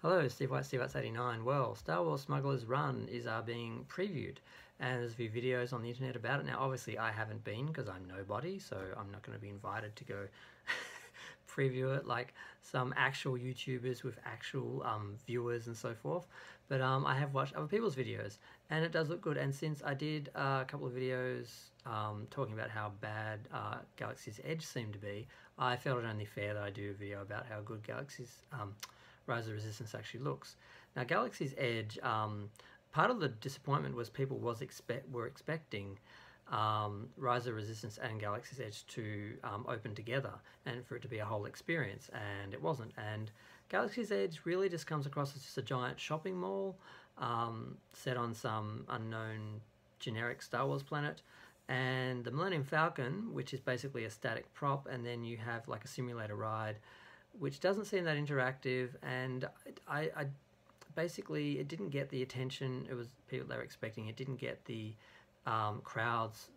Hello, Steve White, Steve White's 89. Well, Star Wars Smugglers Run is being previewed, and there's a few videos on the internet about it. Now, obviously, I haven't been because I'm nobody, so I'm not going to be invited to go preview it like some actual YouTubers with actual viewers and so forth. But I have watched other people's videos, and it does look good. And since I did a couple of videos talking about how bad Galaxy's Edge seemed to be, I felt it only fair that I do a video about how good Galaxy's Rise of Resistance actually looks. Now, Galaxy's Edge, part of the disappointment was people were expecting Rise of Resistance and Galaxy's Edge to open together and for it to be a whole experience, and it wasn't. And Galaxy's Edge really just comes across as just a giant shopping mall set on some unknown generic Star Wars planet. And the Millennium Falcon, which is basically a static prop, and then you have like a simulator ride which doesn't seem that interactive, and I basically it didn't get the attention it was people they were expecting. It didn't get the crowds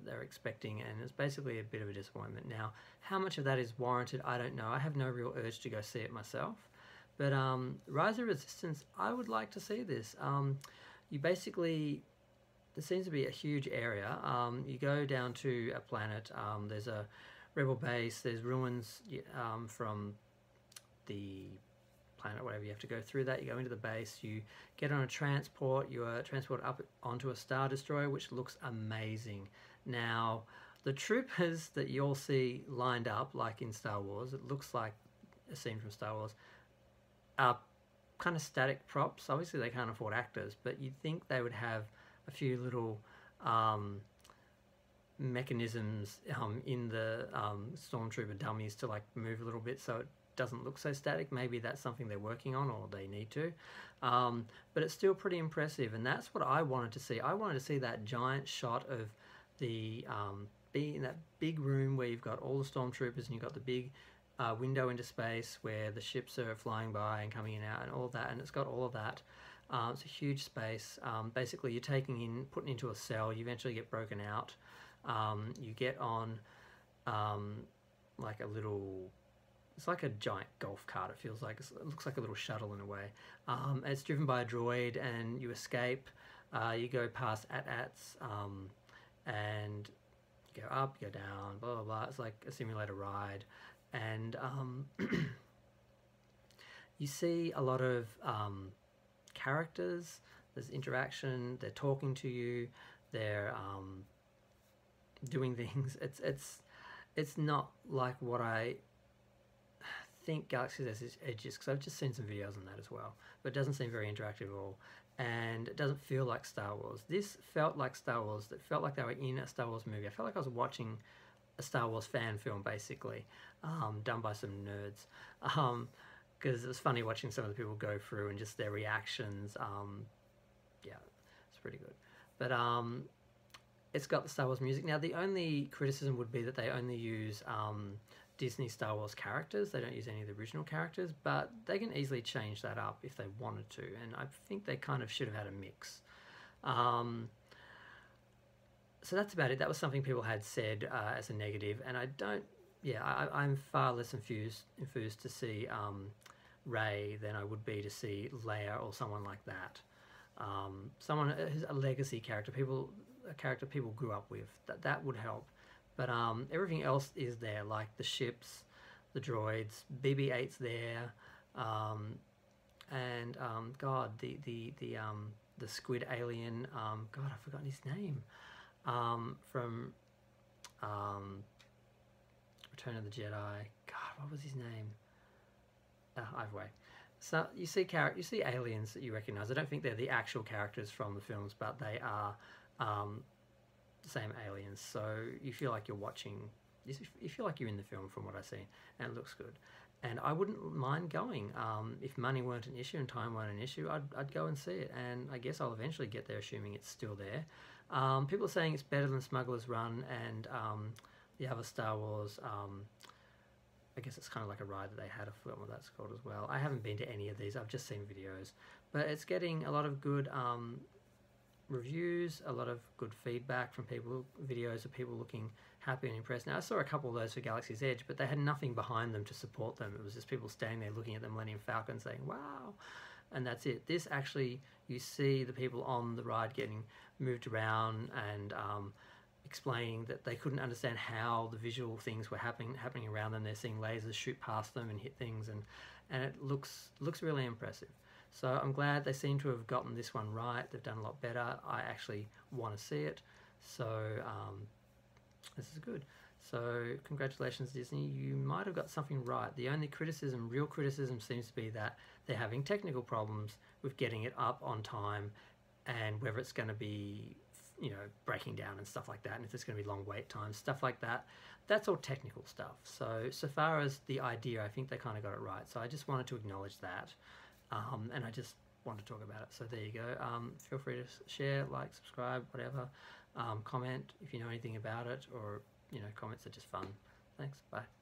they were expecting, and it's basically a bit of a disappointment. Now, how much of that is warranted, I don't know. I have no real urge to go see it myself, but Rise of Resistance, I would like to see this. You basically there seems to be a huge area. You go down to a planet. There's a rebel base. There's ruins from the planet, whatever. You have to go through that. You go into the base. You get on a transport. You are transported up onto a Star Destroyer, which looks amazing. Now, the troopers that you all see lined up, like in Star Wars, it looks like a scene from Star Wars, are kind of static props. Obviously, they can't afford actors, but you'd think they would have a few little mechanisms in the stormtrooper dummies to like move a little bit so it doesn't look so static. Maybe that's something they're working on, or they need to, but it's still pretty impressive, and that's what I wanted to see. I wanted to see that giant shot of the be in that big room where you've got all the stormtroopers and you've got the big window into space where the ships are flying by and coming in and out and all of that, and it's got all of that. It's a huge space. Basically, you're putting into a cell. You eventually get broken out. You get on like a little, it's like a giant golf cart. It feels like it looks like a little shuttle in a way. It's driven by a droid, and you escape. You go past Atats, and you go up, you go down, blah blah blah. It's like a simulator ride, and you see a lot of characters. There's interaction. They're talking to you. They're doing things. It's not like what I think Galaxy's Edge is, because I've just seen some videos on that as well, but it doesn't seem very interactive at all, and it doesn't feel like Star Wars. This felt like Star Wars. It felt like they were in a Star Wars movie. I felt like I was watching a Star Wars fan film, basically, done by some nerds, because it was funny watching some of the people go through and just their reactions. Yeah, it's pretty good, but it's got the Star Wars music. Now, the only criticism would be that they only use Disney Star Wars characters. They don't use any of the original characters, but they can easily change that up if they wanted to, and I think they kind of should have had a mix. So that's about it. That was something people had said as a negative, and I don't, yeah, I'm far less enthused to see Rey than I would be to see Leia or someone like that. Someone who's a legacy character, a character people grew up with, that would help. But everything else is there, like the ships, the droids, BB-8's there, and God, the squid alien, God, I've forgotten his name, from Return of the Jedi. God, what was his name? Either way. So you see aliens that you recognise. I don't think they're the actual characters from the films, but they are the same aliens. So you feel like you're watching. You feel like you're in the film from what I've seen, and it looks good. And I wouldn't mind going if money weren't an issue and time weren't an issue. I'd go and see it, and I guess I'll eventually get there, assuming it's still there. People are saying it's better than Smugglers Run and the other Star Wars. I guess it's kind of like a ride that they had. I forgot what that's called as well. I haven't been to any of these. I've just seen videos, but it's getting a lot of good reviews, a lot of good feedback from people, videos of people looking happy and impressed. Now, I saw a couple of those for Galaxy's Edge, but they had nothing behind them to support them. It was just people standing there looking at the Millennium Falcon saying, wow, and that's it. This actually, you see the people on the ride getting moved around and explaining that they couldn't understand how the visual things were happening around them. They're seeing lasers shoot past them and hit things, and it looks really impressive. So I'm glad they seem to have gotten this one right. They've done a lot better. I actually want to see it. So this is good. So congratulations, Disney. You might have got something right. The only criticism, real criticism, seems to be that they're having technical problems with getting it up on time, and whether it's going to be, you know, breaking down and stuff like that, and if there's going to be long wait times, stuff like that. That's all technical stuff. So far as the idea, I think they kind of got it right. So I just wanted to acknowledge that, and I just wanted to talk about it. So there you go. Feel free to share, like, subscribe, whatever. Comment if you know anything about it, or, you know, comments are just fun. Thanks. Bye.